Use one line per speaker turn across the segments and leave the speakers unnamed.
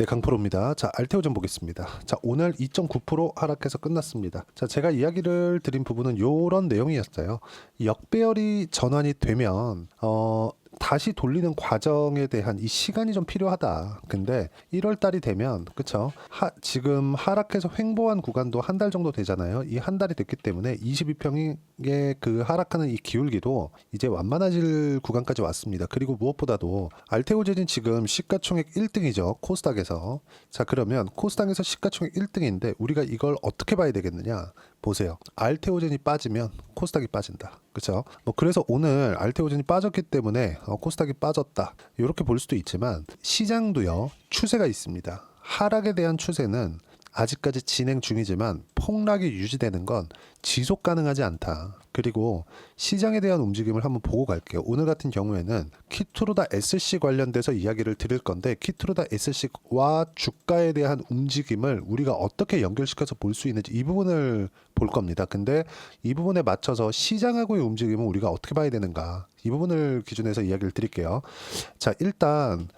네, 강프로입니다. 자, 알테오전 보겠습니다. 자, 오늘 2.9% 하락해서 끝났습니다. 자, 제가 이야기를 드린 부분은 요런 내용이었어요. 역배열이 전환이 되면 다시 돌리는 과정에 대한 이 시간이 좀 필요하다. 근데 1월 달이 되면 그쵸? 지금 하락해서 횡보한 구간도 한 달 정도 되잖아요. 이 한 달이 됐기 때문에 22평의 그 하락하는 이 기울기도 이제 완만해질 구간까지 왔습니다. 그리고 무엇보다도 알테오젠이 지금 시가총액 1등이죠. 코스닥에서. 자, 그러면 코스닥에서 시가총액 1등인데 우리가 이걸 어떻게 봐야 되겠느냐? 보세요. 알테오젠이 빠지면 코스닥이 빠진다. 그렇죠? 뭐 그래서 오늘 알테오젠이 빠졌기 때문에 코스닥이 빠졌다. 이렇게 볼 수도 있지만 시장도요. 추세가 있습니다. 하락에 대한 추세는 아직까지 진행 중이지만 폭락이 유지되는 건 지속 가능하지 않다. 그리고 시장에 대한 움직임을 한번 보고 갈게요. 오늘 같은 경우에는 키투루다 SC 관련돼서 이야기를 드릴 건데 키투루다 SC와 주가에 대한 움직임을 우리가 어떻게 연결시켜서 볼 수 있는지 이 부분을 볼 겁니다. 근데 이 부분에 맞춰서 시장하고의 움직임은 우리가 어떻게 봐야 되는가 이 부분을 기준해서 이야기를 드릴게요. 자, 일단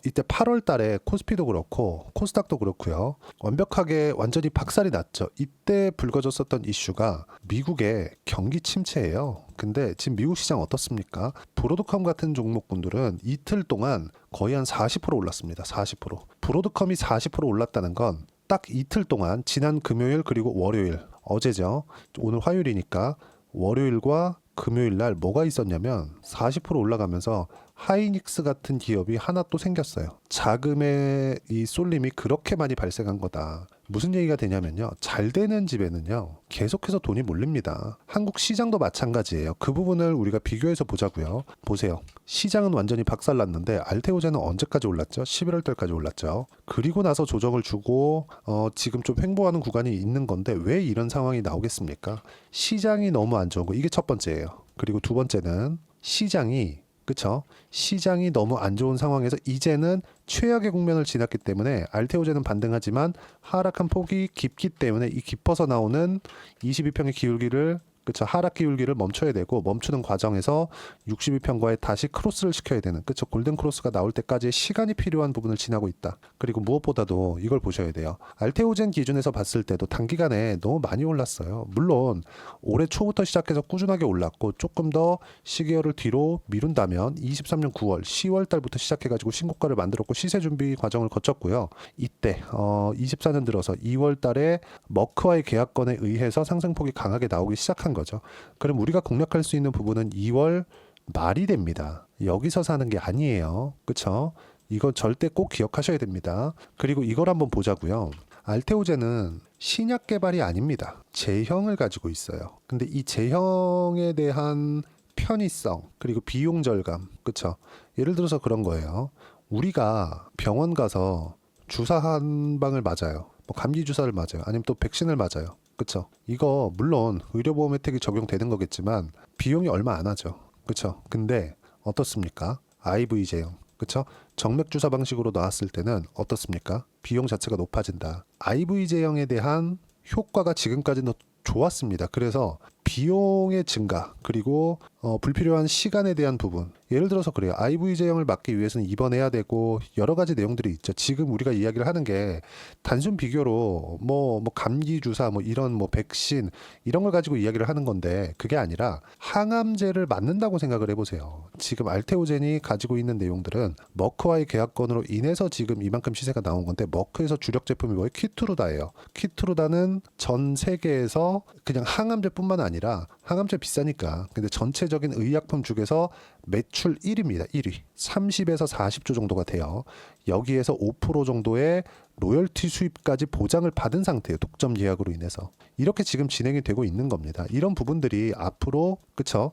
이때 8월 달에 코스피도 그렇고 코스닥도 그렇고요. 완벽하게 완전히 박살이 났죠. 이때 불거졌었던 이슈가 미국의 경기 침체예요. 근데 지금 미국 시장 어떻습니까? 브로드컴 같은 종목군들은 이틀 동안 거의 한 40% 올랐습니다. 40%. 브로드컴이 40% 올랐다는 건 딱 이틀 동안 지난 금요일 그리고 월요일 어제죠. 오늘 화요일이니까 월요일과 금요일 날 뭐가 있었냐면 40% 올라가면서 하이닉스 같은 기업이 하나 또 생겼어요. 자금의 이 쏠림이 그렇게 많이 발생한 거다. 무슨 얘기가 되냐면요. 잘 되는 집에는요. 계속해서 돈이 몰립니다. 한국 시장도 마찬가지예요. 그 부분을 우리가 비교해서 보자고요. 보세요. 시장은 완전히 박살났는데 알테오젠은 언제까지 올랐죠? 11월 달까지 올랐죠. 그리고 나서 조정을 주고 지금 좀 횡보하는 구간이 있는 건데 왜 이런 상황이 나오겠습니까? 시장이 너무 안 좋은 거. 이게 첫 번째예요. 그리고 두 번째는 시장이 그쵸? 시장이 너무 안 좋은 상황에서 이제는 최악의 국면을 지났기 때문에 알테오젠은 반등하지만 하락한 폭이 깊기 때문에 이 깊어서 나오는 22평의 기울기를 그쵸? 하락 기울기를 멈춰야 되고 멈추는 과정에서 62평과의 다시 크로스를 시켜야 되는 그쵸? 골든 크로스가 나올 때까지 시간이 필요한 부분을 지나고 있다. 그리고 무엇보다도 이걸 보셔야 돼요. 알테오젠 기준에서 봤을 때도 단기간에 너무 많이 올랐어요. 물론 올해 초부터 시작해서 꾸준하게 올랐고 조금 더 시계열을 뒤로 미룬다면 23년 9월, 10월 달부터 시작해가지고 신고가를 만들었고 시세 준비 과정을 거쳤고요. 이때 24년 들어서 2월 달에 머크와의 계약건에 의해서 상승폭이 강하게 나오기 시작한 거죠. 그럼 우리가 공략할 수 있는 부분은 2월 말이 됩니다. 여기서 사는 게 아니에요. 그쵸? 이건 절대 꼭 기억하셔야 됩니다. 그리고 이걸 한번 보자고요. 알테오젠은 신약 개발이 아닙니다. 제형을 가지고 있어요. 근데 이 제형에 대한 편의성 그리고 비용 절감 그쵸? 예를 들어서 그런 거예요. 우리가 병원 가서 주사 한 방을 맞아요. 뭐 감기 주사를 맞아요. 아니면 또 백신을 맞아요. 그쵸? 이거 물론 의료보험 혜택이 적용되는 거겠지만 비용이 얼마 안 하죠. 그쵸? 근데 어떻습니까? IV 제형. 그쵸? 정맥 주사 방식으로 나왔을 때는 어떻습니까? 비용 자체가 높아진다. IV 제형에 대한 효과가 지금까지는 좋았습니다. 그래서 비용의 증가 그리고 불필요한 시간에 대한 부분 예를 들어서 그래요. IV 제형을 막기 위해서는 입원해야 되고 여러 가지 내용들이 있죠. 지금 우리가 이야기를 하는 게 단순 비교로 뭐 감기 주사 뭐 이런 뭐 백신 이런 걸 가지고 이야기를 하는 건데 그게 아니라 항암제를 맞는다고 생각을 해보세요. 지금 알테오젠이 가지고 있는 내용들은 머크와의 계약건으로 인해서 지금 이만큼 시세가 나온 건데 머크에서 주력 제품이 뭐예요? 키투루다예요. 키투루다는 전 세계에서 그냥 항암제뿐만 아니라 항암제 비싸니까 근데 전체적인 의약품 중에서 매출 1위입니다. 1위. 30에서 40조 정도가 돼요. 여기에서 5% 정도의 로열티 수입까지 보장을 받은 상태예요. 독점 예약으로 인해서. 이렇게 지금 진행이 되고 있는 겁니다. 이런 부분들이 앞으로 그쵸?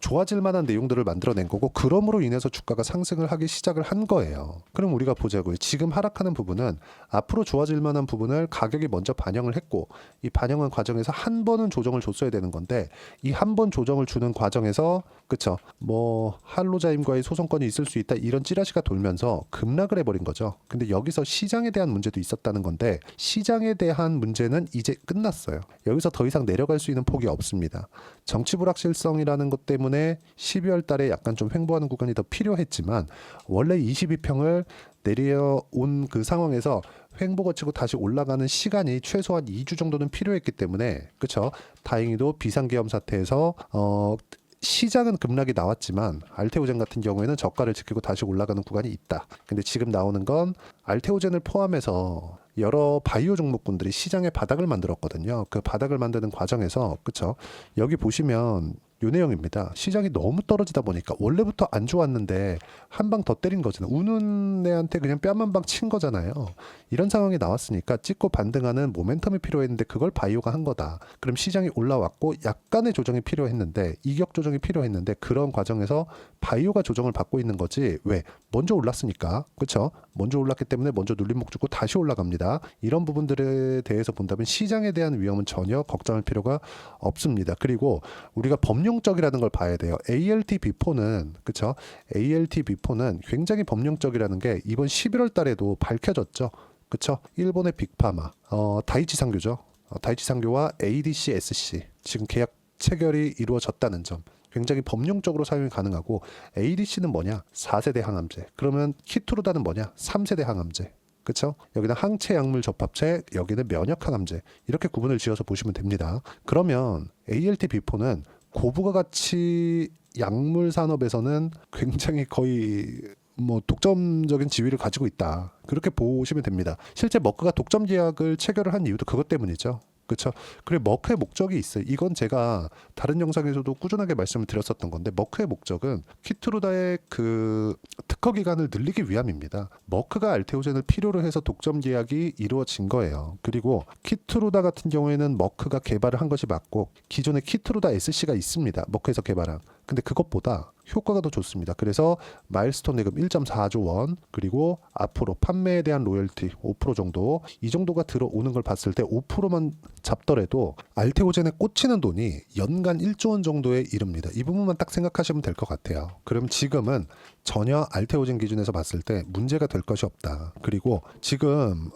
좋아질 만한 내용들을 만들어낸 거고 그럼으로 인해서 주가가 상승을 하기 시작을 한 거예요. 그럼 우리가 보자고요. 지금 하락하는 부분은 앞으로 좋아질 만한 부분을 가격이 먼저 반영을 했고 이 반영한 과정에서 한 번은 조정을 줬어야 되는 건데 이 한 번 조정을 주는 과정에서 그쵸? 뭐 할로자임과의 소송권이 있을 수 있다 이런 찌라시가 돌면서 급락을 하락을 해버린 거죠. 근데 여기서 시장에 대한 문제도 있었다는 건데 시장에 대한 문제는 이제 끝났어요. 여기서 더 이상 내려갈 수 있는 폭이 없습니다. 정치 불확실성이라는 것 때문에 12월 달에 약간 좀 횡보하는 구간이 더 필요했지만 원래 22평을 내려온 그 상황에서 횡보 거치고 다시 올라가는 시간이 최소한 2주 정도는 필요했기 때문에 그렇죠. 다행히도 비상계엄 사태에서 시장은 급락이 나왔지만 알테오젠 같은 경우에는 저가를 지키고 다시 올라가는 구간이 있다. 근데 지금 나오는 건 알테오젠을 포함해서 여러 바이오 종목군들이 시장의 바닥을 만들었거든요. 그 바닥을 만드는 과정에서 그렇죠. 여기 보시면 요 내용입니다. 시장이 너무 떨어지다 보니까 원래부터 안 좋았는데 한 방 더 때린 거잖아요. 우는 애한테 그냥 뺨 한 방 친 거잖아요. 이런 상황이 나왔으니까 찍고 반등하는 모멘텀이 필요했는데 그걸 바이오가 한 거다. 그럼 시장이 올라왔고 약간의 조정이 필요했는데 이격 조정이 필요했는데 그런 과정에서 바이오가 조정을 받고 있는 거지. 왜? 먼저 올랐으니까. 그렇죠? 먼저 올랐기 때문에 먼저 눌림목 주고 다시 올라갑니다. 이런 부분들에 대해서 본다면 시장에 대한 위험은 전혀 걱정할 필요가 없습니다. 그리고 우리가 법령적이라는 걸 봐야 돼요. ALT-B4는 그렇죠? ALT-B4는 굉장히 법령적이라는 게 이번 11월 달에도 밝혀졌죠. 그렇죠? 일본의 빅파마, 다이치 상교죠. 다이치 상교와 ADC-SC 지금 계약 체결이 이루어졌다는 점. 굉장히 법령적으로 사용이 가능하고 ADC는 뭐냐? 4세대 항암제. 그러면 키투르다는 뭐냐? 3세대 항암제. 그렇죠? 여기는 항체 약물 접합체, 여기는 면역 항암제. 이렇게 구분을 지어서 보시면 됩니다. 그러면 ALT-B4는 고부가 가치 약물 산업에서는 굉장히 거의 독점적인 지위를 가지고 있다. 그렇게 보시면 됩니다. 실제 머크가 독점 계약을 체결을 한 이유도 그것 때문이죠. 그렇죠. 그리고 머크의 목적이 있어요. 이건 제가 다른 영상에서도 꾸준하게 말씀을 드렸었던 건데 머크의 목적은 키트루다의 그 특허 기간을 늘리기 위함입니다. 머크가 알테오젠을 필요로 해서 독점 계약이 이루어진 거예요. 그리고 키트루다 같은 경우에는 머크가 개발을 한 것이 맞고 기존에 키트루다 SC가 있습니다. 머크에서 개발한. 근데 그것보다 효과가 더 좋습니다. 그래서 마일스톤 예금 1.4조 원 그리고 앞으로 판매에 대한 로열티 5% 정도 이 정도가 들어오는 걸 봤을 때 5%만 잡더라도 알테오젠에 꽂히는 돈이 연간 1조 원 정도에 이릅니다. 이 부분만 딱 생각하시면 될 것 같아요. 그럼 지금은 전혀 알테오젠 기준에서 봤을 때 문제가 될 것이 없다. 그리고 지금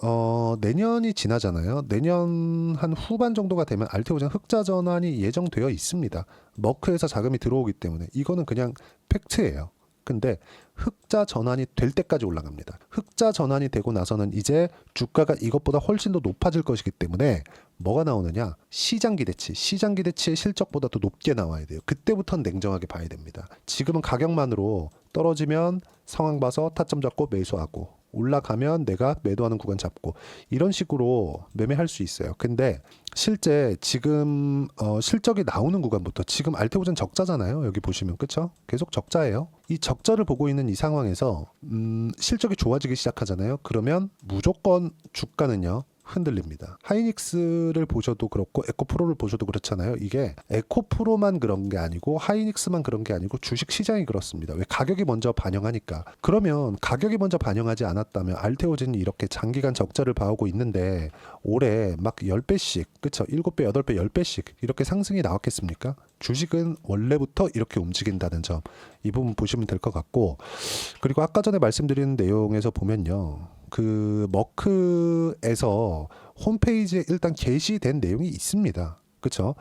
내년이 지나잖아요. 내년 한 후반 정도가 되면 알테오젠 흑자 전환이 예정되어 있습니다. 머크에서 자금이 들어오기 때문에 이거는 그냥 팩트예요. 근데 흑자 전환이 될 때까지 올라갑니다. 흑자 전환이 되고 나서는 이제 주가가 이것보다 훨씬 더 높아질 것이기 때문에 뭐가 나오느냐? 시장 기대치. 시장 기대치의 실적보다 더 높게 나와야 돼요. 그때부터는 냉정하게 봐야 됩니다. 지금은 가격만으로 떨어지면 상황 봐서 타점 잡고 매수하고 올라가면 내가 매도하는 구간 잡고 이런 식으로 매매할 수 있어요. 근데 실제 지금 실적이 나오는 구간부터 지금 알테오젠 적자잖아요. 여기 보시면 그쵸? 계속 적자예요. 이 적자를 보고 있는 이 상황에서 실적이 좋아지기 시작하잖아요. 그러면 무조건 주가는요. 흔들립니다. 하이닉스를 보셔도 그렇고 에코프로를 보셔도 그렇잖아요. 이게 에코프로만 그런 게 아니고 하이닉스만 그런 게 아니고 주식 시장이 그렇습니다. 왜? 가격이 먼저 반영하니까. 그러면 가격이 먼저 반영하지 않았다면 알테오젠이 이렇게 장기간 적자를 봐오고 있는데 올해 막 10배씩 그쵸? 7배, 8배, 10배씩 이렇게 상승이 나왔겠습니까? 주식은 원래부터 이렇게 움직인다는 점 이 부분 보시면 될 것 같고 그리고 아까 전에 말씀드린 내용에서 보면요. 그 머크에서 홈페이지에 일단 게시된 내용이 있습니다. 그쵸?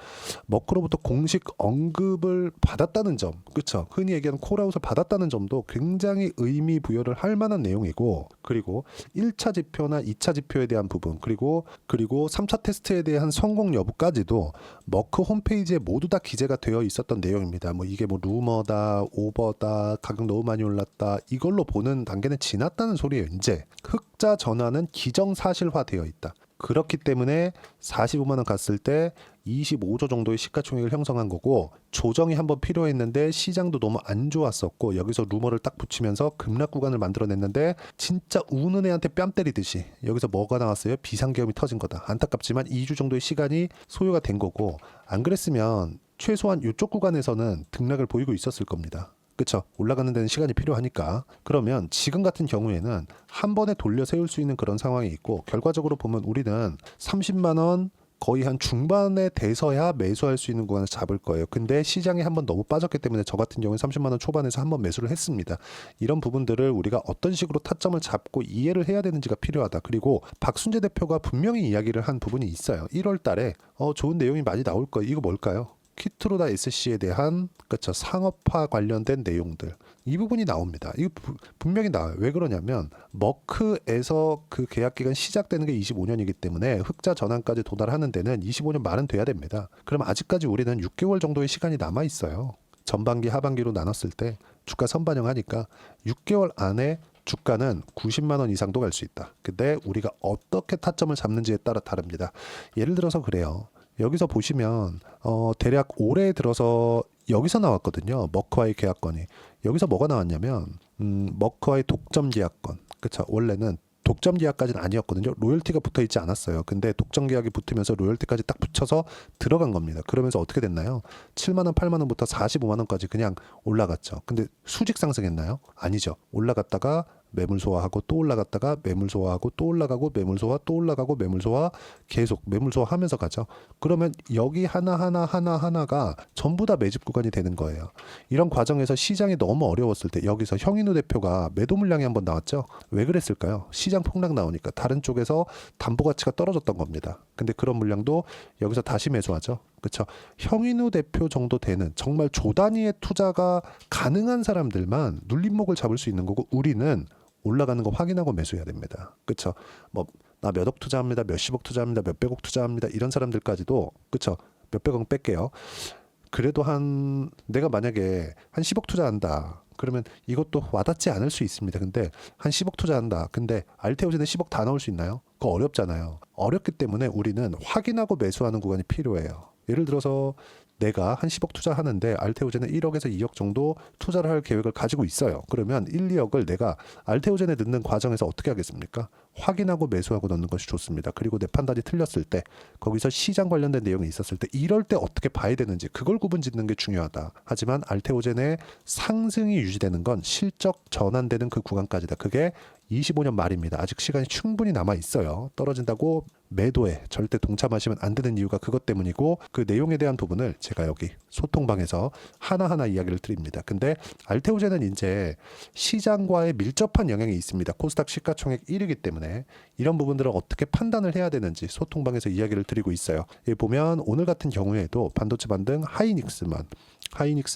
머크로부터 공식 언급을 받았다는 점, 그쵸? 흔히 얘기하는 콜아웃을 받았다는 점도 굉장히 의미 부여를 할 만한 내용이고, 그리고 1차 지표나 2차 지표에 대한 부분, 그리고 3차 테스트에 대한 성공 여부까지도 머크 홈페이지에 모두 다 기재가 되어 있었던 내용입니다. 이게 루머다, 오버다, 가격 너무 많이 올랐다, 이걸로 보는 단계는 지났다는 소리예요. 이제 흑자 전환은 기정사실화되어 있다. 그렇기 때문에 45만 원 갔을 때 25조 정도의 시가총액을 형성한 거고 조정이 한번 필요했는데 시장도 너무 안 좋았었고 여기서 루머를 딱 붙이면서 급락 구간을 만들어냈는데 진짜 우는 애한테 뺨 때리듯이 여기서 뭐가 나왔어요? 비상계엄이 터진 거다. 안타깝지만 2주 정도의 시간이 소요가 된 거고 안 그랬으면 최소한 이쪽 구간에서는 등락을 보이고 있었을 겁니다. 그쵸? 올라가는 데는 시간이 필요하니까. 그러면 지금 같은 경우에는 한 번에 돌려 세울 수 있는 그런 상황이 있고 결과적으로 보면 우리는 30만 원 거의 한 중반에 돼서야 매수할 수 있는 구간을 잡을 거예요. 근데 시장이 한번 너무 빠졌기 때문에 저 같은 경우는 30만 원 초반에서 한번 매수를 했습니다. 이런 부분들을 우리가 어떤 식으로 타점을 잡고 이해를 해야 되는지가 필요하다. 그리고 박순재 대표가 분명히 이야기를 한 부분이 있어요. 1월 달에 좋은 내용이 많이 나올 거예요. 이거 뭘까요? 키트로다 SC에 대한 그렇죠 상업화 관련된 내용들 이 부분이 나옵니다. 이거 분명히 나와요. 왜 그러냐면 머크에서 그 계약 기간 시작되는 게 25년이기 때문에 흑자 전환까지 도달하는 데는 25년 말은 돼야 됩니다. 그럼 아직까지 우리는 6개월 정도의 시간이 남아 있어요. 전반기 하반기로 나눴을 때 주가 선반영하니까 6개월 안에 주가는 90만 원 이상도 갈 수 있다. 근데 우리가 어떻게 타점을 잡는지에 따라 다릅니다. 예를 들어서 그래요. 여기서 보시면 대략 올해 들어서 여기서 나왔거든요. 머크와의 계약건이. 여기서 뭐가 나왔냐면 머크와의 독점 계약건. 그쵸. 원래는 독점 계약까지는 아니었거든요. 로열티가 붙어 있지 않았어요. 근데 독점 계약이 붙으면서 로열티까지 딱 붙여서 들어간 겁니다. 그러면서 어떻게 됐나요? 7만 원, 8만 원부터 45만 원까지 그냥 올라갔죠. 근데 수직 상승했나요? 아니죠. 올라갔다가 매물 소화하고 또 올라갔다가 매물 소화하고 또 올라가고 매물 소화 또 올라가고 매물 소화 계속 매물 소화하면서 가죠. 그러면 여기 하나가 전부 다 매집 구간이 되는 거예요. 이런 과정에서 시장이 너무 어려웠을 때 여기서 형인우 대표가 매도 물량이 한번 나왔죠. 왜 그랬을까요? 시장 폭락 나오니까 다른 쪽에서 담보 가치가 떨어졌던 겁니다. 근데 그런 물량도 여기서 다시 매수하죠. 그렇죠. 형인우 대표 정도 되는 정말 조 단위의 투자가 가능한 사람들만 눌림목을 잡을 수 있는 거고 우리는 올라가는 거 확인하고 매수해야 됩니다. 그렇죠. 뭐 나 몇 억 투자합니다. 몇십억 투자합니다. 몇백억 투자합니다. 이런 사람들까지도 그렇죠. 몇백억 뺄게요. 그래도 내가 만약에 한 10억 투자한다. 그러면 이것도 와닿지 않을 수 있습니다. 근데 한 10억 투자한다. 근데 알테오젠에 10억 다 넣을 수 있나요? 그거 어렵잖아요. 어렵기 때문에 우리는 확인하고 매수하는 구간이 필요해요. 예를 들어서 내가 한 10억 투자하는데 알테오젠에 1억에서 2억 정도 투자를 할 계획을 가지고 있어요. 그러면 1, 2억을 내가 알테오젠에 넣는 과정에서 어떻게 하겠습니까? 확인하고 매수하고 넣는 것이 좋습니다. 그리고 내 판단이 틀렸을 때 거기서 시장 관련된 내용이 있었을 때 이럴 때 어떻게 봐야 되는지 그걸 구분짓는 게 중요하다. 하지만 알테오젠의 상승이 유지되는 건 실적 전환되는 그 구간까지다. 그게 25년 말입니다. 아직 시간이 충분히 남아 있어요. 떨어진다고 매도에 절대 동참하시면 안 되는 이유가 그것 때문이고 그 내용에 대한 부분을 제가 여기 소통방에서 하나하나 이야기를 드립니다. 근데 알테오젠은 이제 시장과의 밀접한 영향이 있습니다. 코스닥 시가총액 1위이기 때문에 이런 부분들을 어떻게 판단을 해야 되는지 소통방에서 이야기를 드리고 있어요. 여기 보면 오늘 같은 경우에도 반도체 반등 하이닉스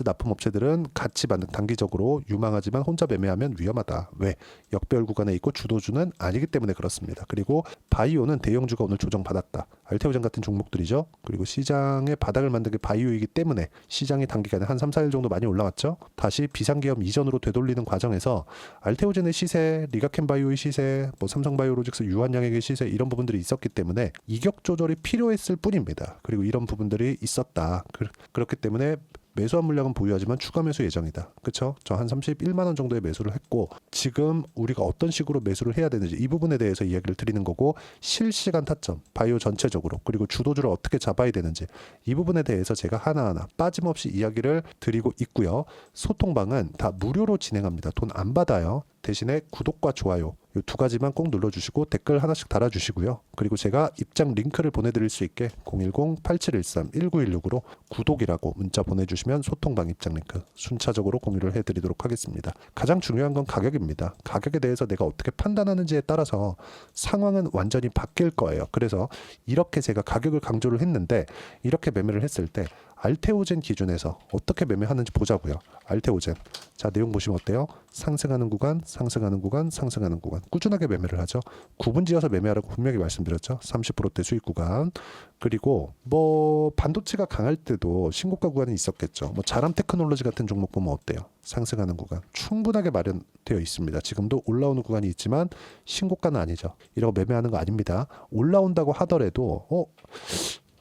납품업체들은 같이 반등 단기적으로 유망하지만 혼자 매매하면 위험하다. 왜? 역배열 구간에 있고 주도주는 아니기 때문에 그렇습니다. 그리고 바이오는 대형주가 오늘 조정받았다. 알테오젠 같은 종목들이죠. 그리고 시장의 바닥을 만든 게 바이오이기 때문에 시장이 단기간에 한 3, 4일 정도 많이 올라갔죠. 다시 비상계엄 이전으로 되돌리는 과정에서 알테오젠의 시세, 리가켄바이오의 시세, 뭐 삼성바이오로직스 유한양액의 시세 이런 부분들이 있었기 때문에 이격 조절이 필요했을 뿐입니다. 그리고 이런 부분들이 있었다. 그렇기 때문에 매수한 물량은 보유하지만 추가 매수 예정이다. 그렇죠? 저 한 31만 원 정도의 매수를 했고 지금 우리가 어떤 식으로 매수를 해야 되는지 이 부분에 대해서 이야기를 드리는 거고 실시간 타점, 바이오 전체적으로 그리고 주도주를 어떻게 잡아야 되는지 이 부분에 대해서 제가 하나하나 빠짐없이 이야기를 드리고 있고요. 소통방은 다 무료로 진행합니다. 돈 안 받아요. 대신에 구독과 좋아요 이 두 가지만 꼭 눌러주시고 댓글 하나씩 달아주시고요. 그리고 제가 입장 링크를 보내드릴 수 있게 010-8713-1916으로 구독이라고 문자 보내주시면 소통방 입장 링크 순차적으로 공유를 해드리도록 하겠습니다. 가장 중요한 건 가격입니다. 가격에 대해서 내가 어떻게 판단하는지에 따라서 상황은 완전히 바뀔 거예요. 그래서 이렇게 제가 가격을 강조를 했는데 이렇게 매매를 했을 때 알테오젠 기준에서 어떻게 매매하는지 보자고요. 알테오젠. 자, 내용 보시면 어때요? 상승하는 구간, 상승하는 구간, 상승하는 구간. 꾸준하게 매매를 하죠. 구분지어서 매매하라고 분명히 말씀드렸죠. 30%대 수익 구간. 그리고 뭐 반도체가 강할 때도 신고가 구간이 있었겠죠. 뭐 자람 테크놀로지 같은 종목 보면 어때요? 상승하는 구간 충분하게 마련되어 있습니다. 지금도 올라오는 구간이 있지만 신고가는 아니죠. 이러고 매매하는 거 아닙니다. 올라온다고 하더라도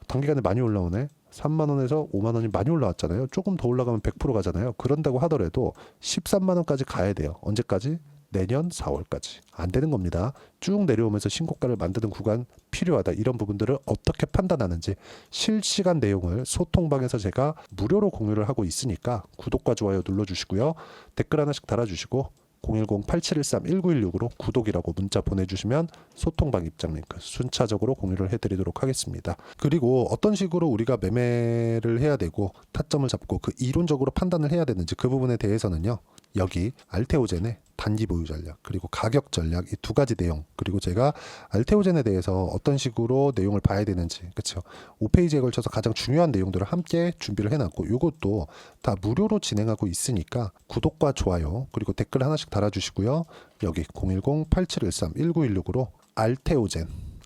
단기간에 많이 올라오네. 3만 원에서 5만 원이 많이 올라왔잖아요. 조금 더 올라가면 100% 가잖아요. 그런다고 하더라도 13만 원까지 가야 돼요. 언제까지? 내년 4월까지. 안 되는 겁니다. 쭉 내려오면서 신고가를 만드는 구간 필요하다. 이런 부분들을 어떻게 판단하는지 실시간 내용을 소통방에서 제가 무료로 공유를 하고 있으니까 구독과 좋아요 눌러주시고요. 댓글 하나씩 달아주시고 010-8713-1916으로 구독이라고 문자 보내주시면 소통방 입장 링크 순차적으로 공유를 해드리도록 하겠습니다. 그리고 어떤 식으로 우리가 매매를 해야 되고 타점을 잡고 그 이론적으로 판단을 해야 되는지 그 부분에 대해서는요, 여기 알테오젠의 단기 보유 전략 그리고 가격 전략 이 두 가지 내용, 그리고 제가 알테오젠에 대해서 어떤 식으로 내용을 봐야 되는지, 그렇죠, 5페이지에 걸쳐서 가장 중요한 내용들을 함께 준비를 해놨고, 이것도 다 무료로 진행하고 있으니까 구독과 좋아요 그리고 댓글 하나씩 달아주시고요. 여기 010-8713-1916으로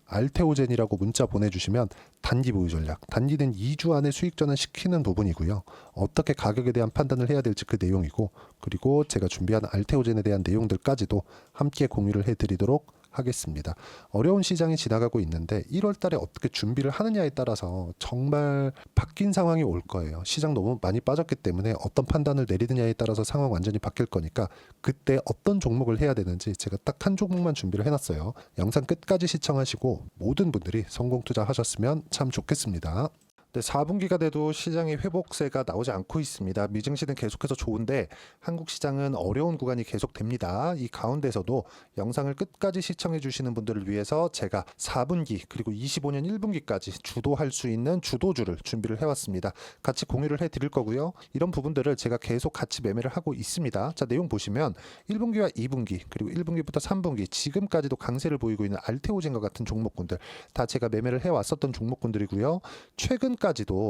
알테오젠이라고 문자 보내주시면 단기 보유 전략, 단기는 2주 안에 수익 전환 시키는 부분이고요. 어떻게 가격에 대한 판단을 해야 될지 그 내용이고, 그리고 제가 준비한 알테오젠에 대한 내용들까지도 함께 공유를 해드리도록 하겠습니다. 어려운 시장이 지나가고 있는데 1월 달에 어떻게 준비를 하느냐에 따라서 정말 바뀐 상황이 올 거예요. 시장 너무 많이 빠졌기 때문에 어떤 판단을 내리느냐에 따라서 상황 완전히 바뀔 거니까 그때 어떤 종목을 해야 되는지 제가 딱 한 종목만 준비를 해놨어요. 영상 끝까지 시청하시고 모든 분들이 성공 투자하셨으면 참 좋겠습니다. 네, 4분기가 돼도 시장의 회복세가 나오지 않고 있습니다. 미증시는 계속해서 좋은데 한국 시장은 어려운 구간이 계속됩니다. 이 가운데서도 영상을 끝까지 시청해 주시는 분들을 위해서 제가 4분기 그리고 25년 1분기까지 주도할 수 있는 주도주를 준비를 해왔습니다. 같이 공유를 해드릴 거고요. 이런 부분들을 제가 계속 같이 매매를 하고 있습니다. 자, 내용 보시면 1분기와 2분기 그리고 1분기부터 3분기 지금까지도 강세를 보이고 있는 알테오젠과 같은 종목군들 다 제가 매매를 해왔었던 종목군들이고요. 최근까지도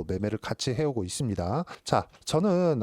매매를 같이 해오고 있습니다. 자, 저는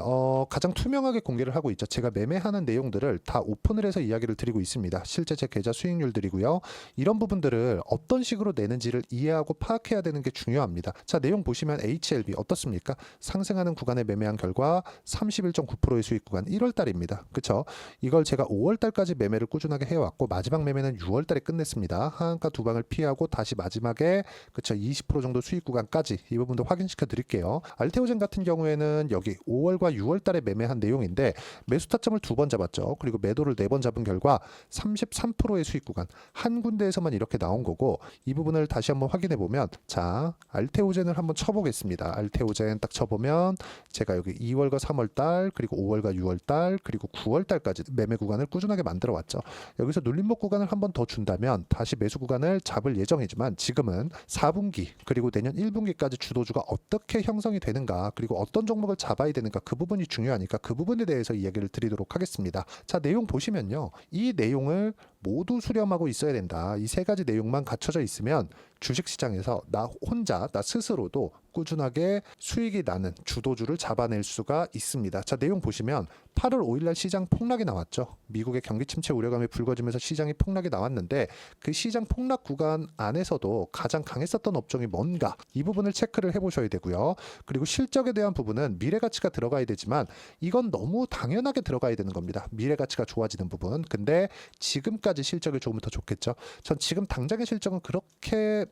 가장 투명하게 공개를 하고 있죠. 제가 매매하는 내용들을 다 오픈을 해서 이야기를 드리고 있습니다. 실제 제 계좌 수익률들이고요. 이런 부분들을 어떤 식으로 내는지를 이해하고 파악해야 되는 게 중요합니다. 자, 내용 보시면 HLB 어떻습니까? 상승하는 구간에 매매한 결과 31.9%의 수익 구간 1월 달입니다. 그렇죠? 이걸 제가 5월 달까지 매매를 꾸준하게 해왔고 마지막 매매는 6월 달에 끝냈습니다. 하한가 두 방을 피하고 다시 마지막에 그렇죠, 20% 정도 수익 구간까지 이 부분도 확인시켜 드릴게요. 알테오젠 같은 경우에는 여기 5월과 6월 달에 매매한 내용인데 매수 타점을 2번 잡았죠. 그리고 매도를 4번 잡은 결과 33%의 수익 구간 한 군데에서만 이렇게 나온 거고, 이 부분을 다시 한번 확인해 보면, 자, 알테오젠을 한번 쳐보겠습니다. 알테오젠 딱 쳐보면 제가 여기 2월과 3월 달 그리고 5월과 6월 달 그리고 9월 달까지 매매 구간을 꾸준하게 만들어 왔죠. 여기서 눌림목 구간을 한번 더 준다면 다시 매수 구간을 잡을 예정이지만 지금은 4분기 그리고 내년 1분기까지 주도주가 어떻게 형성이 되는가, 그리고 어떤 종목을 잡아야 되는가, 그 부분이 중요하니까 그 부분에 대해서 이야기를 드리도록 하겠습니다. 자, 내용 보시면요, 이 내용을 모두 수렴하고 있어야 된다. 이 세 가지 내용만 갖춰져 있으면 주식시장에서 나 혼자 나 스스로도 꾸준하게 수익이 나는 주도주를 잡아낼 수가 있습니다. 자, 내용 보시면 8월 5일날 시장 폭락이 나왔죠. 미국의 경기 침체 우려감이 불거지면서 시장이 폭락이 나왔는데 그 시장 폭락 구간 안에서도 가장 강했었던 업종이 뭔가, 이 부분을 체크를 해보셔야 되고요. 그리고 실적에 대한 부분은 미래가치가 들어가야 되지만 이건 너무 당연하게 들어가야 되는 겁니다. 미래가치가 좋아지는 부분. 근데 지금까지 실적이 좋으면 더 좋겠죠. 전 지금 당장의 실적은 그렇게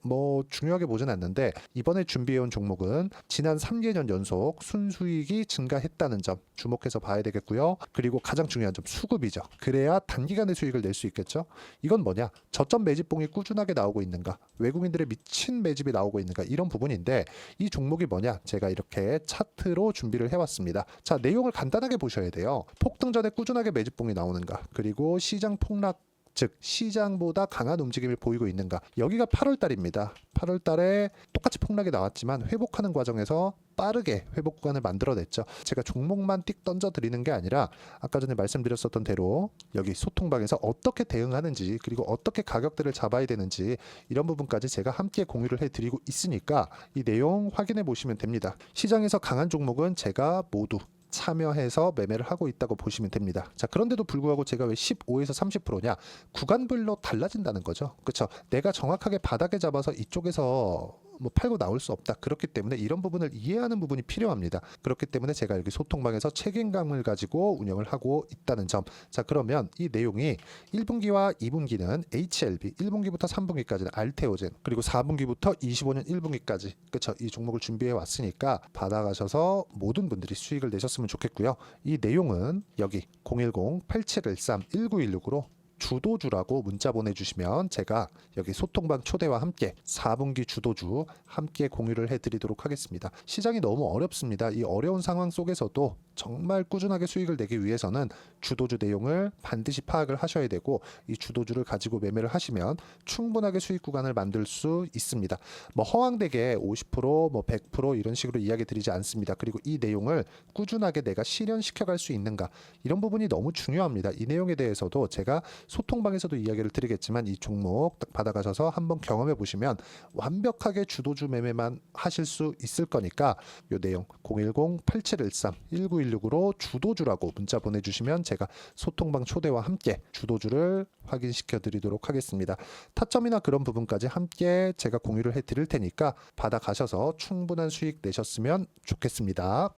중요하게 보진 않는데 이번에 준비해온 종목은 지난 3개년 연속 순수익이 증가했다는 점 주목해서 봐야 되겠고요. 그리고 가장 중요한 점 수급이죠. 그래야 단기간에 수익을 낼 수 있겠죠. 이건 뭐냐? 저점 매집봉이 꾸준하게 나오고 있는가, 외국인들의 미친 매집이 나오고 있는가, 이런 부분인데 이 종목이 뭐냐? 제가 이렇게 차트로 준비를 해왔습니다. 자, 내용을 간단하게 보셔야 돼요. 폭등 전에 꾸준하게 매집봉이 나오는가, 그리고 시장 폭락 즉 시장보다 강한 움직임을 보이고 있는가. 여기가 8월 달입니다. 8월 달에 똑같이 폭락이 나왔지만 회복하는 과정에서 빠르게 회복 구간을 만들어냈죠. 제가 종목만 띡 던져 드리는 게 아니라 아까 전에 말씀드렸었던 대로 여기 소통방에서 어떻게 대응하는지, 그리고 어떻게 가격들을 잡아야 되는지, 이런 부분까지 제가 함께 공유를 해드리고 있으니까 이 내용 확인해 보시면 됩니다. 시장에서 강한 종목은 제가 모두 참여해서 매매를 하고 있다고 보시면 됩니다. 자, 그런데도 불구하고 제가 왜 15에서 30%냐? 구간별로 달라진다는 거죠. 그렇죠? 내가 정확하게 바닥에 잡아서 이쪽에서 팔고 나올 수 없다. 그렇기 때문에 이런 부분을 이해하는 부분이 필요합니다. 그렇기 때문에 제가 여기 소통방에서 책임감을 가지고 운영을 하고 있다는 점. 자, 그러면 이 내용이 1분기와 2분기는 HLB, 1분기부터 3분기까지는 알테오젠, 그리고 4분기부터 25년 1분기까지 그렇죠? 이 종목을 준비해 왔으니까 받아가셔서 모든 분들이 수익을 내셨으면 좋겠고요. 이 내용은 여기 010-8713-1916으로 주도주라고 문자 보내주시면 제가 여기 소통방 초대와 함께 4분기 주도주 함께 공유를 해드리도록 하겠습니다. 시장이 너무 어렵습니다. 이 어려운 상황 속에서도 정말 꾸준하게 수익을 내기 위해서는 주도주 내용을 반드시 파악을 하셔야 되고, 이 주도주를 가지고 매매를 하시면 충분하게 수익 구간을 만들 수 있습니다. 뭐 허황되게 50%, 뭐 100% 이런 식으로 이야기 드리지 않습니다. 그리고 이 내용을 꾸준하게 내가 실현시켜 갈 수 있는가, 이런 부분이 너무 중요합니다. 이 내용에 대해서도 제가 소통방에서도 이야기를 드리겠지만, 이 종목 딱 받아가셔서 한번 경험해 보시면 완벽하게 주도주 매매만 하실 수 있을 거니까, 이 내용 010-8713-1916으로 주도주라고 문자 보내주시면 제가 소통방 초대와 함께 주도주를 확인시켜 드리도록 하겠습니다. 타점이나 그런 부분까지 함께 제가 공유를 해 드릴 테니까 받아가셔서 충분한 수익 내셨으면 좋겠습니다.